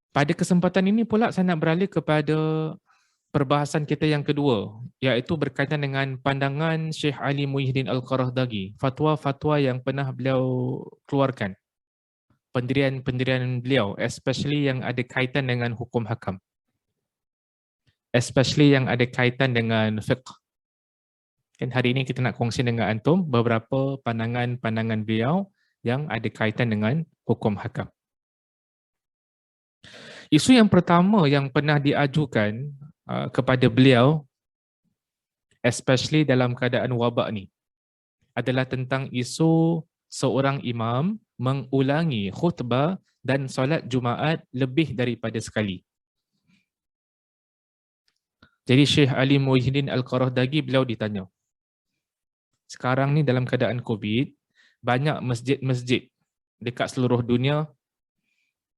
Pada kesempatan ini pula saya nak beralih kepada perbahasan kita yang kedua, iaitu berkaitan dengan pandangan Syekh Ali Muhyiddin Al-Qaradaghih, fatwa-fatwa yang pernah beliau keluarkan, pendirian-pendirian beliau, especially yang ada kaitan dengan hukum hakam, especially yang ada kaitan dengan fiqh. Dan hari ini kita nak kongsi dengan antum beberapa pandangan-pandangan beliau yang ada kaitan dengan hukum hakam. Isu yang pertama yang pernah diajukan kepada beliau, especially dalam keadaan wabak ni, adalah tentang isu seorang imam mengulangi khutbah dan solat Jumaat lebih daripada sekali. Jadi Syekh Ali Muhyiddin Al-Qaradaghih beliau ditanya, sekarang ni dalam keadaan COVID, banyak masjid-masjid dekat seluruh dunia,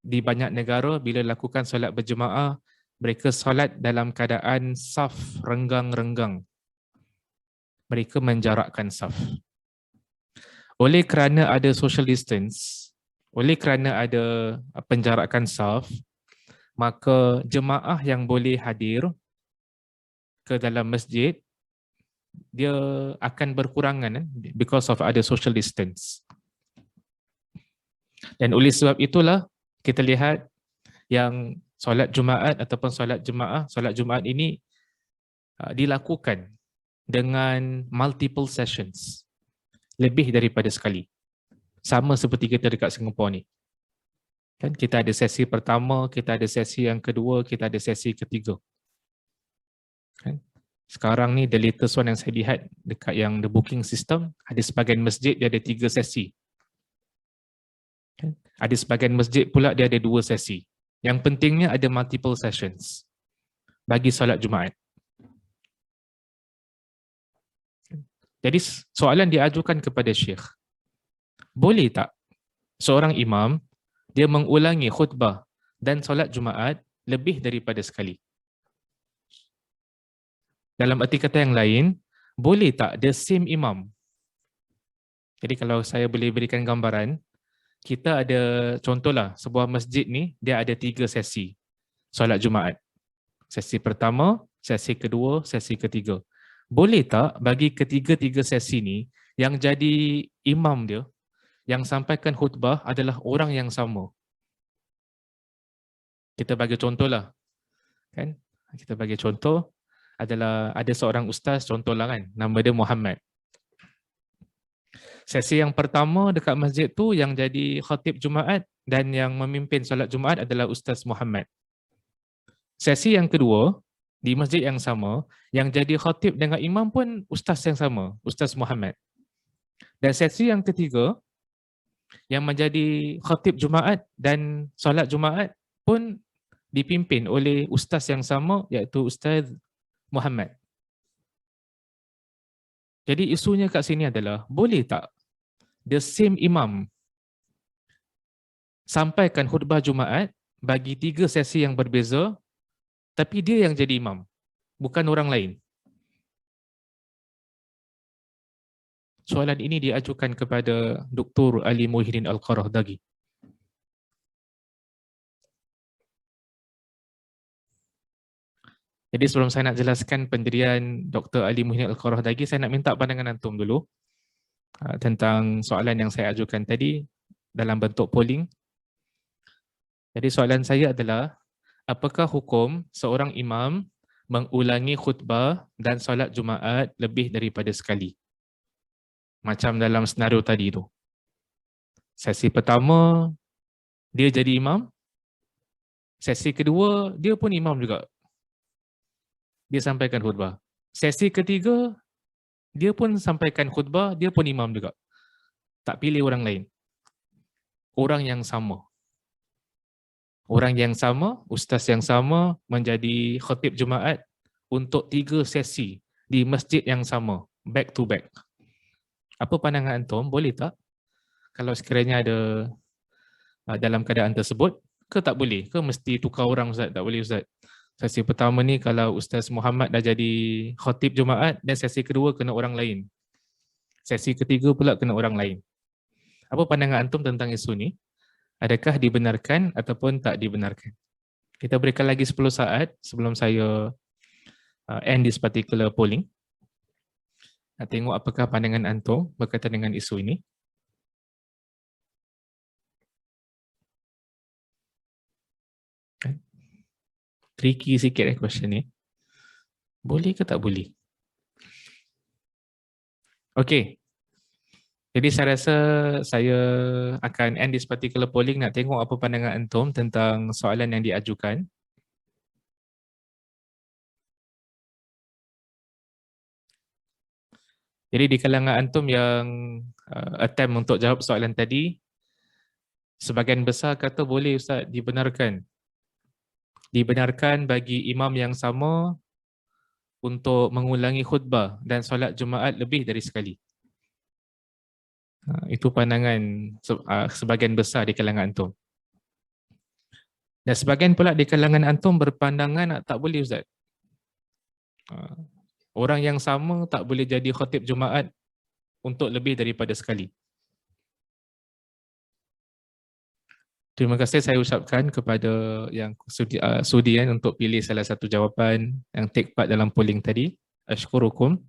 di banyak negara bila lakukan solat berjemaah, mereka solat dalam keadaan saf renggang-renggang. Mereka menjarakkan saf. Oleh kerana ada social distance, oleh kerana ada penjarakan saf, maka jemaah yang boleh hadir ke dalam masjid, dia akan berkurangan because of ada social distance. Dan oleh sebab itulah kita lihat yang solat Jumaat ataupun solat jemaah, solat Jumaat ini dilakukan dengan multiple sessions, lebih daripada sekali. Sama seperti kita dekat Singapura ni. Kan kita ada sesi pertama, kita ada sesi yang kedua, kita ada sesi ketiga. Kan? Sekarang ni the latest one yang saya lihat dekat yang the booking system, ada sebahagian masjid dia ada 3 sesi. Kan? Ada sebahagian masjid pula dia ada 2 sesi. Yang pentingnya ada multiple sessions bagi solat Jumaat. Jadi soalan diajukan kepada Syekh, boleh tak seorang imam dia mengulangi khutbah dan solat Jumaat lebih daripada sekali? Dalam arti kata yang lain, boleh tak the same imam? Jadi kalau saya boleh berikan gambaran, kita ada contohlah sebuah masjid ni dia ada 3 sesi solat Jumaat. Sesi pertama, sesi kedua, sesi ketiga. Boleh tak bagi ketiga-tiga sesi ni yang jadi imam dia, yang sampaikan khutbah adalah orang yang sama? Kita bagi contohlah, kan? Kita bagi contoh adalah ada seorang ustaz, contohlah kan, nama dia Muhammad. Sesi yang pertama dekat masjid tu yang jadi khatib Jumaat dan yang memimpin solat Jumaat adalah Ustaz Muhammad. Sesi yang kedua di masjid yang sama, yang jadi khatib dengan imam pun ustaz yang sama, Ustaz Muhammad. Dan sesi yang ketiga yang menjadi khatib Jumaat dan solat Jumaat pun dipimpin oleh ustaz yang sama, iaitu Ustaz Muhammad. Jadi isunya kat sini adalah, boleh tak the same imam sampaikan khutbah Jumaat bagi 3 sesi yang berbeza, tapi dia yang jadi imam, bukan orang lain? Soalan ini diajukan kepada Dr. Ali Muhyiddin Al-Qaradaghih. Jadi sebelum saya nak jelaskan pendirian Dr. Ali Muhyiddin Al-Qaradaghih, saya nak minta pandangan antum dulu tentang soalan yang saya ajukan tadi dalam bentuk polling. Jadi soalan saya adalah, apakah hukum seorang imam mengulangi khutbah dan solat Jumaat lebih daripada sekali? Macam dalam senario tadi tu. Sesi pertama, dia jadi imam. Sesi kedua, dia pun imam juga. Dia sampaikan khutbah. Sesi ketiga, dia pun sampaikan khutbah, dia pun imam juga. Tak pilih orang lain. Orang yang sama. Orang yang sama, ustaz yang sama menjadi khatib Jumaat untuk 3 sesi di masjid yang sama, back to back. Apa pandangan antum? Boleh tak kalau sekiranya ada dalam keadaan tersebut, ke tak boleh? Ke mesti tukar orang ustaz? Tak boleh ustaz. Sesi pertama ni kalau Ustaz Muhammad dah jadi khatib Jumaat, dan sesi kedua kena orang lain. Sesi ketiga pula kena orang lain. Apa pandangan antum tentang isu ni? Adakah dibenarkan ataupun tak dibenarkan? Kita berikan lagi 10 saat sebelum saya end this particular polling. Nak tengok apakah pandangan antum berkaitan dengan isu ini. Tricky sikit question ni. Boleh ke tak boleh? Okey. Jadi saya rasa saya akan end this particular polling, nak tengok apa pandangan antum tentang soalan yang diajukan. Jadi di kalangan antum yang attempt untuk jawab soalan tadi, sebahagian besar kata boleh Ustaz, dibenarkan. Dibenarkan bagi imam yang sama untuk mengulangi khutbah dan solat Jumaat lebih dari sekali. Itu pandangan sebahagian besar di kalangan antum. Dan sebahagian pula di kalangan antum berpandangan tak boleh Ustaz. Orang yang sama tak boleh jadi khatib Jumaat untuk lebih daripada sekali. Terima kasih saya ucapkan kepada yang sudi untuk pilih salah satu jawapan yang take part dalam polling tadi. Ashkurukum.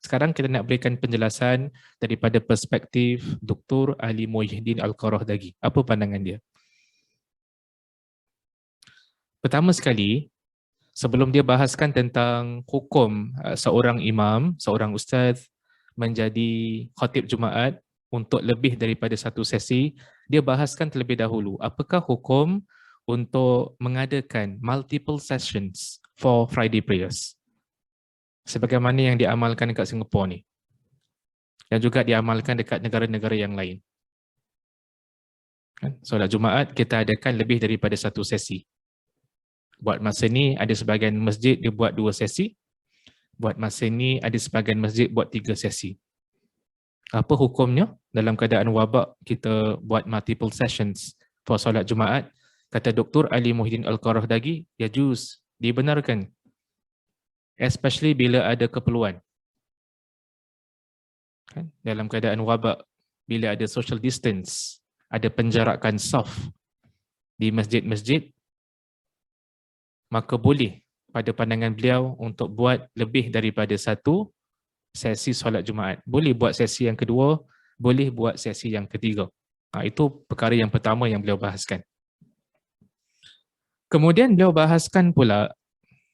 Sekarang kita nak berikan penjelasan daripada perspektif Dr. Ali Muhyiddin Al-Qarohdagi. Apa pandangan dia? Pertama sekali, sebelum dia bahaskan tentang hukum seorang imam, seorang ustaz menjadi khatib Jumaat untuk lebih daripada satu sesi, dia bahaskan terlebih dahulu apakah hukum untuk mengadakan multiple sessions for Friday prayers. Sebagaimana yang diamalkan dekat Singapura ni. Dan juga diamalkan dekat negara-negara yang lain. Solat Jumaat kita adakan lebih daripada satu sesi. Buat masa ni ada sebahagian masjid dia buat 2 sesi. Buat masa ni ada sebahagian masjid buat 3 sesi. Apa hukumnya dalam keadaan wabak kita buat multiple sessions for solat Jumaat? Kata Dr. Ali Muhyiddin Al-Qarohdagi, yajuz, dibenarkan. Especially bila ada keperluan. Dalam keadaan wabak, bila ada social distance, ada penjarakan saf di masjid-masjid, maka boleh pada pandangan beliau untuk buat lebih daripada satu sesi solat Jumaat. Boleh buat sesi yang kedua, boleh buat sesi yang ketiga. Itu perkara yang pertama yang beliau bahaskan. Kemudian beliau bahaskan pula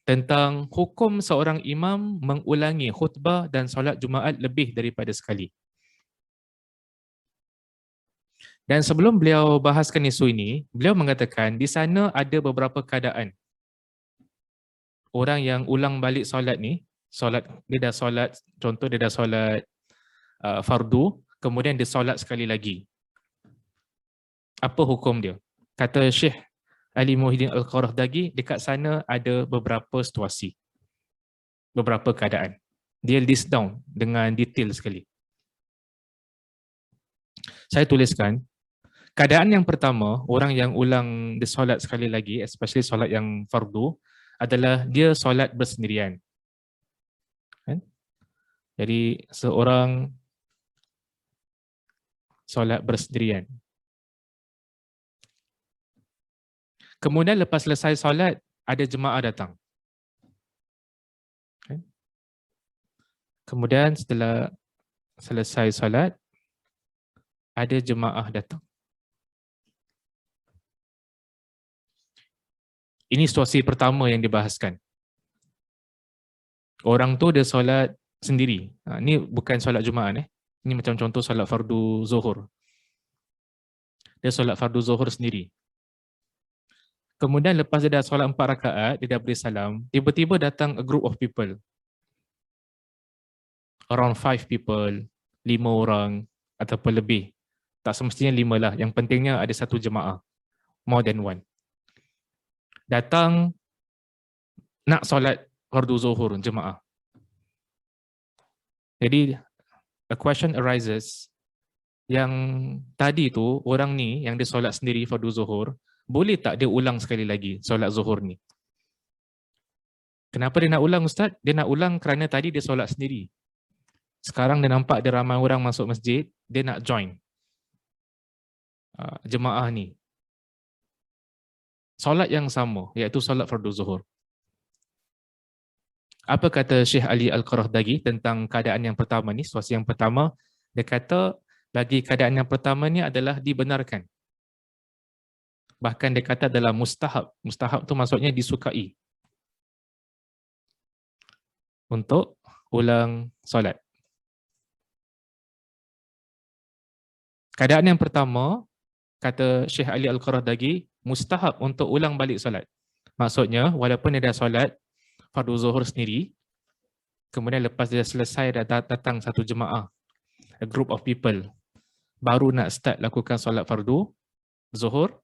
tentang hukum seorang imam mengulangi khutbah dan solat Jumaat lebih daripada sekali. Dan sebelum beliau bahaskan isu ini, beliau mengatakan di sana ada beberapa keadaan. Orang yang ulang balik solat ni, dia dah solat, contoh dia dah solat fardu, kemudian dia solat sekali lagi. Apa hukum dia? Kata Syekh Ali Muhyiddin Al-Qarohdagi, dekat sana ada beberapa situasi, beberapa keadaan. Dia list down dengan detail sekali. Saya tuliskan, keadaan yang pertama, orang yang ulang dia solat sekali lagi, especially solat yang fardu, adalah dia solat bersendirian. Jadi seorang solat bersendirian. Kemudian lepas selesai solat, ada jemaah datang. Kemudian setelah selesai solat, ada jemaah datang. Ini situasi pertama yang dibahaskan. Orang tu dia solat sendiri. Ini bukan solat Jumaat. Ini macam contoh solat fardu zuhur. Dia solat fardu zuhur sendiri. Kemudian lepas dia dah solat 4 rakaat, dia dah beri salam, tiba-tiba datang a group of people. Around 5 people, 5 orang ataupun lebih. Tak semestinya 5 lah. Yang pentingnya ada satu jemaah. More than one. Datang nak solat fardu zuhur jemaah. Jadi a question arises, yang tadi tu orang ni yang dia solat sendiri fardu zuhur, boleh tak dia ulang sekali lagi solat zuhur ni? Kenapa dia nak ulang Ustaz? Dia nak ulang kerana tadi dia solat sendiri. Sekarang dia nampak ada ramai orang masuk masjid, dia nak join jemaah ni. solat yang sama, iaitu solat fardu zuhur. Apa kata Syekh Ali Al-Qarahdagi tentang keadaan yang pertama ni, situasi yang pertama? Dia kata bagi keadaan yang pertama ni adalah dibenarkan. Bahkan dia kata adalah mustahab. Mustahab tu maksudnya disukai untuk ulang solat. Keadaan yang pertama, kata Syekh Ali Al-Qarahdagi, mustahab untuk ulang balik solat. Maksudnya, walaupun dia dah solat fardu zuhur sendiri, kemudian lepas dia selesai dah datang satu jemaah, a group of people, baru nak start lakukan solat fardu zuhur,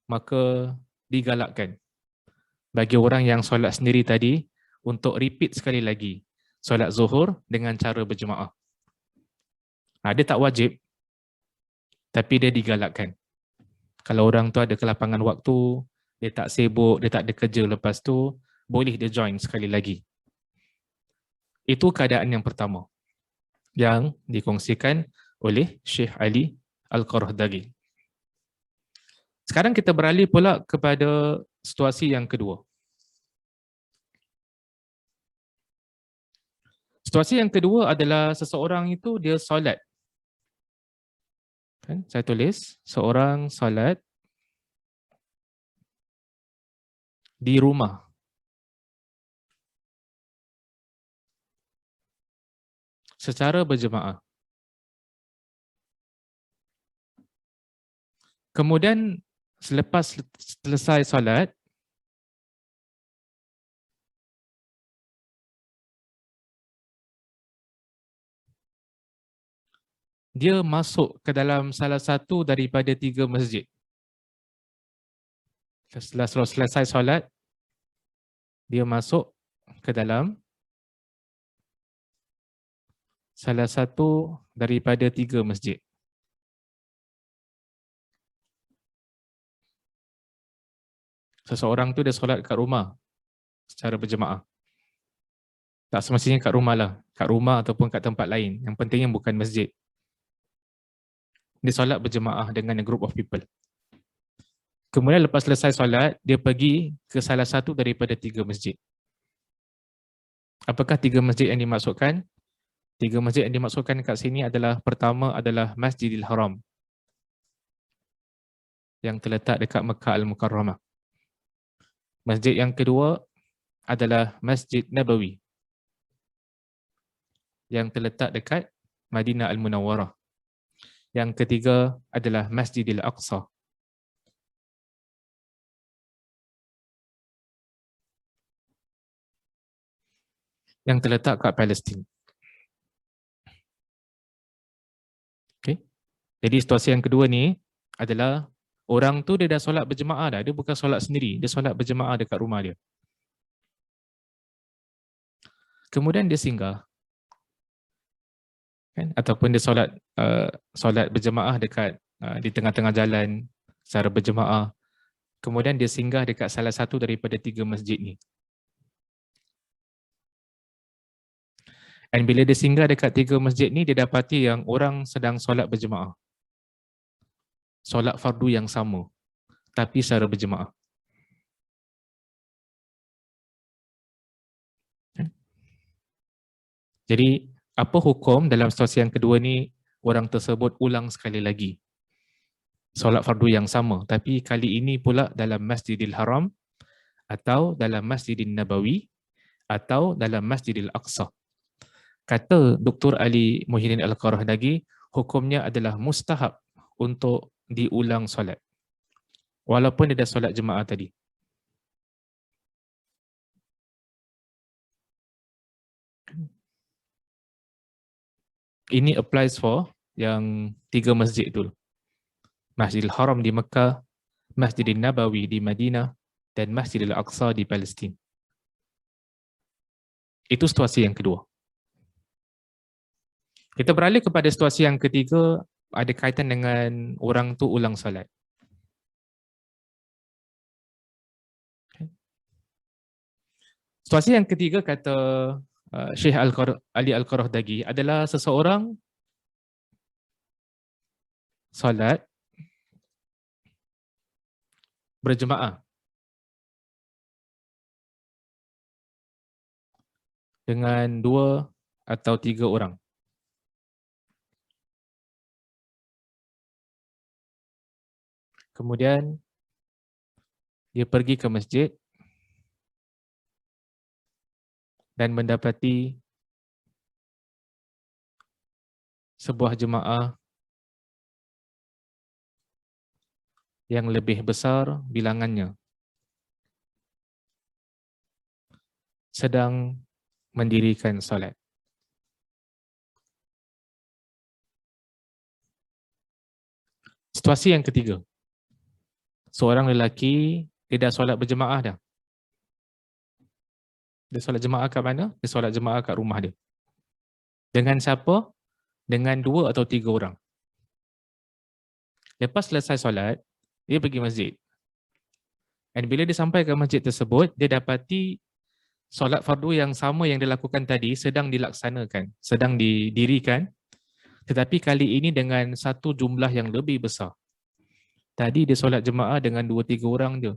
maka digalakkan bagi orang yang solat sendiri tadi untuk repeat sekali lagi solat zuhur dengan cara berjemaah. Dia tak wajib, tapi dia digalakkan. Kalau orang tu ada kelapangan waktu, dia tak sibuk, dia tak ada kerja lepas tu, boleh dia join sekali lagi. Itu keadaan yang pertama yang dikongsikan oleh Syekh Ali Al-Qarahdagi. Sekarang kita beralih pula kepada situasi yang kedua. Situasi yang kedua adalah seseorang itu dia solat. Saya tulis, seorang solat di rumah. Secara berjemaah. Kemudian selepas selesai solat, dia masuk ke dalam salah satu daripada 3 masjid. Setelah selesai solat, dia masuk ke dalam salah satu daripada 3 masjid. Seseorang tu dia solat kat rumah secara berjemaah. Tak semestinya kat rumah lah. Kat rumah ataupun kat tempat lain. Yang pentingnya bukan masjid. Dia solat berjemaah dengan a group of people. Kemudian lepas selesai solat, dia pergi ke salah satu daripada 3 masjid. Apakah 3 masjid yang dimaksudkan? 3 masjid yang dimaksudkan kat sini adalah, pertama adalah Masjidil Haram yang terletak dekat Mekah Al-Mukarramah. Masjid yang kedua adalah Masjid Nabawi yang terletak dekat Madinah Al-Munawwarah. Yang ketiga adalah Masjidil Aqsa yang terletak kat Palestin. Okay. Jadi situasi yang kedua ni adalah orang tu dia dah solat berjemaah dah. Dia bukan solat sendiri, dia solat berjemaah dekat rumah dia. Kemudian dia singgah. Kan? Ataupun dia solat berjemaah dekat di tengah-tengah jalan secara berjemaah. Kemudian dia singgah dekat salah satu daripada 3 masjid ni. Dan bila dia singgah dekat 3 masjid ni, dia dapati yang orang sedang solat berjemaah. Solat fardu yang sama, tapi secara berjemaah. Jadi, apa hukum dalam situasi yang kedua ni, orang tersebut ulang sekali lagi solat fardu yang sama, tapi kali ini pula dalam Masjidil Haram atau dalam Masjidil Nabawi atau dalam Masjidil Aqsa. Kata Dr. Ali Muhyiddin Al-Qarahdagi, hukumnya adalah mustahab untuk diulang solat, walaupun dia dah solat jemaah tadi. Ini applies for yang 3 masjid tu. Masjidil Haram di Mekah, Masjidil Nabawi di Madinah, dan Masjidil Aqsa di Palestin. Itu situasi yang kedua. Kita beralih kepada situasi yang ketiga, ada kaitan dengan orang tu ulang salat. Situasi yang ketiga kata Syekh Ali Al-Qarahdagi adalah seseorang salat berjemaah dengan 2 atau 3 orang. Kemudian dia pergi ke masjid dan mendapati sebuah jemaah yang lebih besar bilangannya sedang mendirikan solat. Situasi yang ketiga. Seorang lelaki, dia dah solat berjemaah dah. Dia solat jemaah kat mana? Dia solat jemaah kat rumah dia. Dengan siapa? Dengan 2 atau 3 orang. Lepas selesai solat, dia pergi masjid. Dan bila dia sampai ke masjid tersebut, dia dapati solat fardu yang sama yang dilakukan tadi sedang dilaksanakan, sedang didirikan, tetapi kali ini dengan satu jumlah yang lebih besar. Tadi dia solat jemaah dengan 2-3 orang je.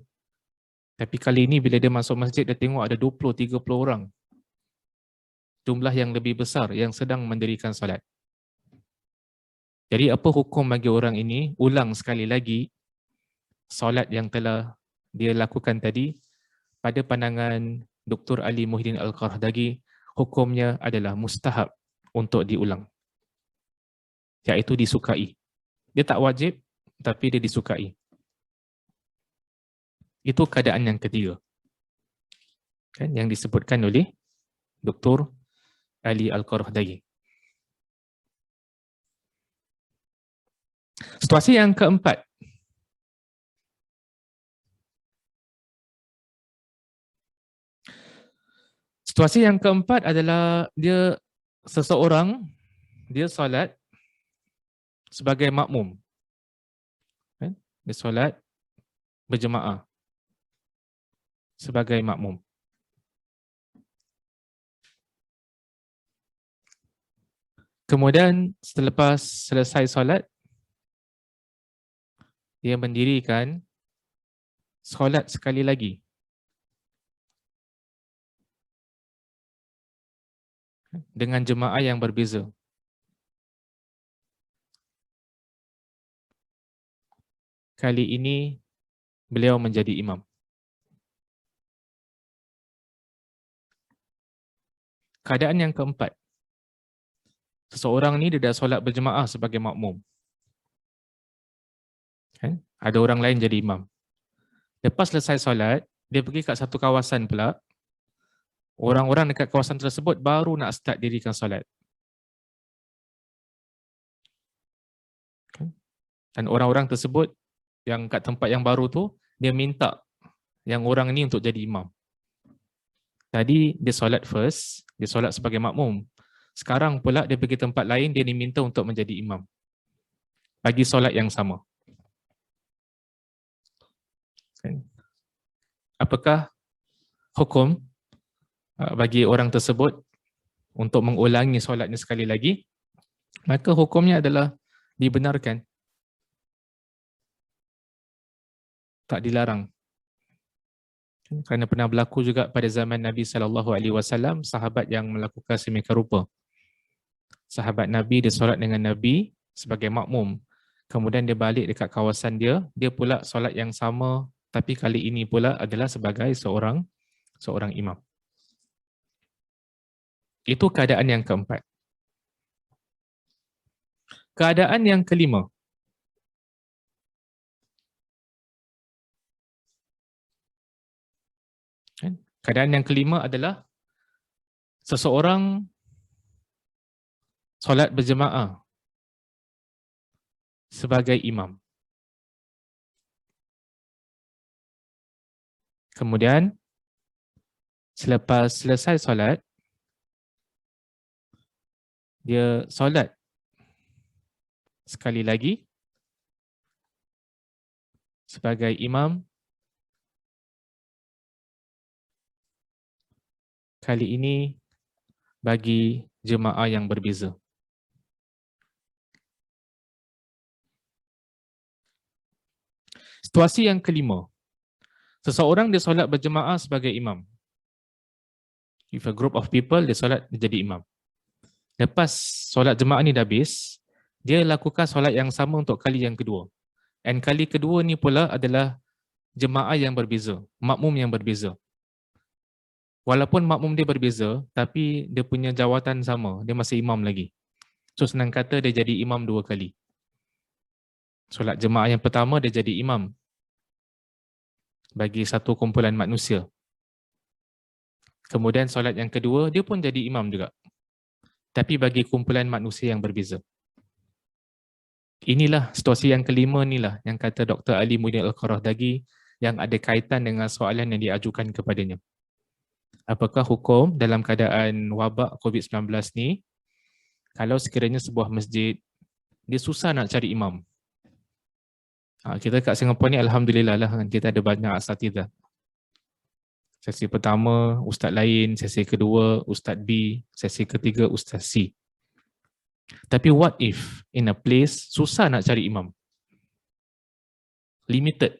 Tapi kali ini bila dia masuk masjid, dia tengok ada 20-30 orang. Jumlah yang lebih besar yang sedang mendirikan solat. Jadi apa hukum bagi orang ini? Ulang sekali lagi solat yang telah dia lakukan tadi. Pada pandangan Dr. Ali Muhyiddin Al-Qaradaghih, hukumnya adalah mustahab untuk diulang. Iaitu disukai. Dia tak wajib, tapi dia disukai. Itu keadaan yang ketiga. Kan, yang disebutkan oleh Dr. Ali Al-Qaradaghih. Situasi yang keempat. Situasi yang keempat adalah seseorang dia solat sebagai makmum. Kan? Dia solat berjemaah sebagai makmum. Kemudian selepas selesai solat, dia mendirikan solat sekali lagi. Dengan jemaah yang berbeza. Kali ini beliau menjadi imam. Keadaan yang keempat. Seseorang ni dia dah solat berjemaah sebagai makmum. Kan? Ada orang lain jadi imam. Lepas selesai solat, dia pergi kat satu kawasan pula. Orang-orang dekat kawasan tersebut baru nak start dirikan solat. Kan? Dan orang-orang tersebut yang kat tempat yang baru tu, dia minta yang orang ni untuk jadi imam. Tadi dia solat first, dia solat sebagai makmum. Sekarang pula dia pergi tempat lain, dia diminta untuk menjadi imam. Bagi solat yang sama. Apakah hukum bagi orang tersebut untuk mengulangi solatnya sekali lagi? Maka hukumnya adalah dibenarkan. Tak dilarang. Kerana pernah berlaku juga pada zaman Nabi SAW, sahabat yang melakukan sedemikian rupa. Sahabat Nabi, dia solat dengan Nabi sebagai makmum. Kemudian dia balik dekat kawasan dia, dia pula solat yang sama, tapi kali ini pula adalah sebagai seorang imam. Itu keadaan yang keempat. Keadaan yang kelima. Keadaan yang kelima adalah seseorang solat berjemaah sebagai imam. Kemudian selepas selesai solat, dia solat sekali lagi sebagai imam. Kali ini bagi jemaah yang berbeza. Situasi yang kelima. Seseorang dia solat berjemaah sebagai imam. If a group of people, dia solat, dia jadi imam. Lepas solat jemaah ni dah habis, dia lakukan solat yang sama untuk kali yang kedua. And kali kedua ni pula adalah jemaah yang berbeza, makmum yang berbeza. Walaupun makmum dia berbeza, tapi dia punya jawatan sama, dia masih imam lagi. So senang kata dia jadi imam 2 kali. Solat jemaah yang pertama dia jadi imam bagi satu kumpulan manusia. Kemudian solat yang kedua, dia pun jadi imam juga. Tapi bagi kumpulan manusia yang berbeza. Inilah situasi yang kelima inilah yang kata Dr. Ali Muhyiddin Al-Qaradaghih yang ada kaitan dengan soalan yang diajukan kepadanya. Apakah hukum dalam keadaan wabak COVID-19 ni, kalau sekiranya sebuah masjid, dia susah nak cari imam. Kita kat Singapura ni Alhamdulillah lah, kita ada banyak asatidzah. Sesi pertama, ustaz lain. Sesi kedua, ustaz B. Sesi ketiga, ustaz C. Tapi what if in a place susah nak cari imam? Limited.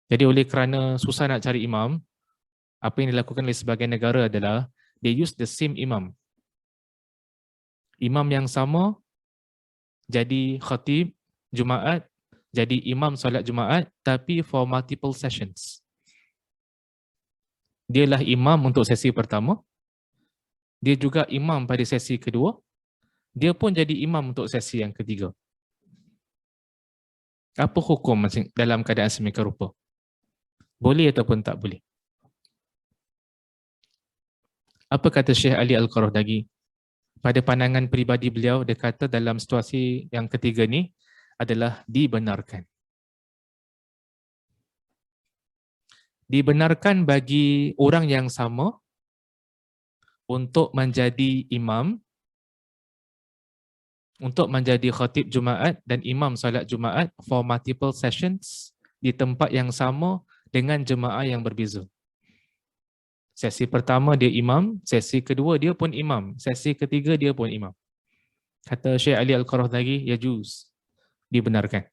Jadi oleh kerana susah nak cari imam, apa yang dilakukan oleh sebahagian negara adalah they use the same imam. Imam yang sama jadi khatib Jumaat, jadi imam solat Jumaat, tapi for multiple sessions. Dialah imam untuk sesi pertama, dia juga imam pada sesi kedua, dia pun jadi imam untuk sesi yang ketiga. Apa hukum dalam keadaan semikian rupa? Boleh ataupun tak boleh? Apa kata Syekh Ali Al-Qaradaghih? Pada pandangan peribadi beliau, dia kata dalam situasi yang ketiga ni adalah dibenarkan. Dibenarkan bagi orang yang sama untuk menjadi imam, untuk menjadi khatib Jumaat dan imam salat Jumaat for multiple sessions di tempat yang sama dengan jemaah yang berbeza. Sesi pertama dia imam, sesi kedua dia pun imam, sesi ketiga dia pun imam. Kata Syekh Ali Al-Qaradaghih, yajuz, dibenarkan.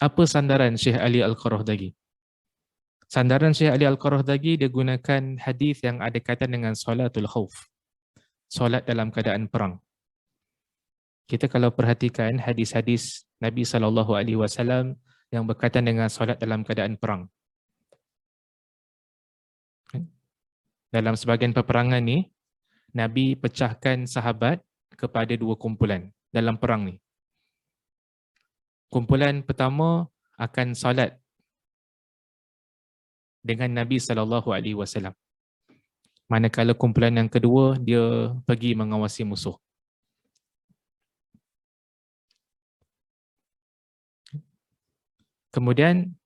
Apa sandaran Syekh Ali Al-Qaradaghih? Sandaran Syekh Ali Al-Qaradaghih dia gunakan hadis yang ada kaitan dengan solatul khauf. Solat dalam keadaan perang. Kita kalau perhatikan hadis-hadis Nabi SAW yang berkaitan dengan solat dalam keadaan perang. Dalam sebahagian peperangan ni, Nabi pecahkan sahabat kepada 2 kumpulan dalam perang ni. Kumpulan pertama akan solat dengan Nabi SAW. Manakala kumpulan yang kedua, dia pergi mengawasi musuh. Kemudian,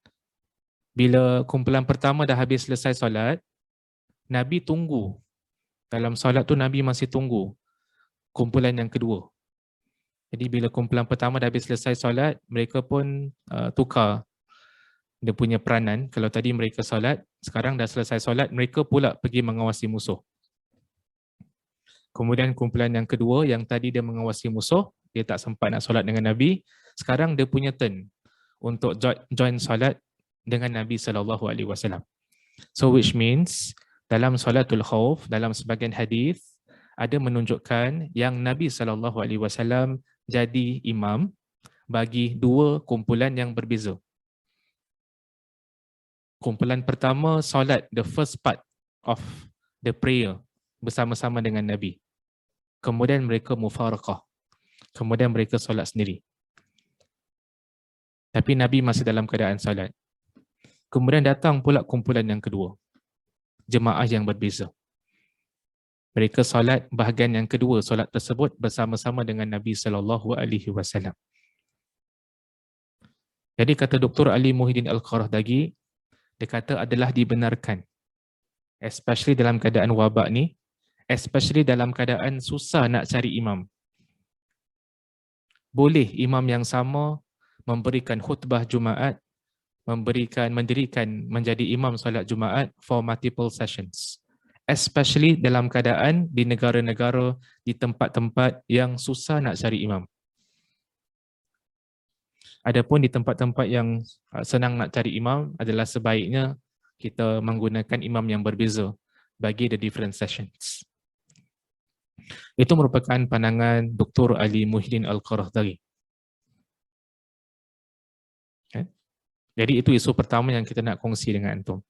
bila kumpulan pertama dah habis selesai solat, Nabi tunggu. Dalam solat tu Nabi masih tunggu kumpulan yang kedua. Jadi bila kumpulan pertama dah habis selesai solat, mereka pun tukar dia punya peranan. Kalau tadi mereka solat, sekarang dah selesai solat, mereka pula pergi mengawasi musuh. Kemudian kumpulan yang kedua, yang tadi dia mengawasi musuh, dia tak sempat nak solat dengan Nabi, sekarang dia punya turn untuk join solat dengan Nabi SAW. So which means, dalam solatul khauf, dalam sebahagian hadis ada menunjukkan yang Nabi SAW jadi imam bagi 2 kumpulan yang berbeza. Kumpulan pertama solat the first part of the prayer bersama-sama dengan Nabi. Kemudian mereka mufaraqah. Kemudian mereka solat sendiri. Tapi Nabi masih dalam keadaan solat. Kemudian datang pula kumpulan yang kedua. Jemaah yang berbeza. Mereka solat bahagian yang kedua solat tersebut bersama-sama dengan Nabi SAW. Jadi kata Dr. Ali Muhyiddin Al-Qaradaghih, dia kata adalah dibenarkan. Especially dalam keadaan wabak ni, especially dalam keadaan susah nak cari imam. Boleh imam yang sama memberikan khutbah Jumaat, mendirikan menjadi imam solat Jumaat for multiple sessions. Especially dalam keadaan di negara-negara, di tempat-tempat yang susah nak cari imam. Adapun di tempat-tempat yang senang nak cari imam adalah sebaiknya kita menggunakan imam yang berbeza bagi the different sessions. Itu merupakan pandangan Dr. Ali Muhyiddin Al-Qaradagi. Okay. Jadi itu isu pertama yang kita nak kongsi dengan antum.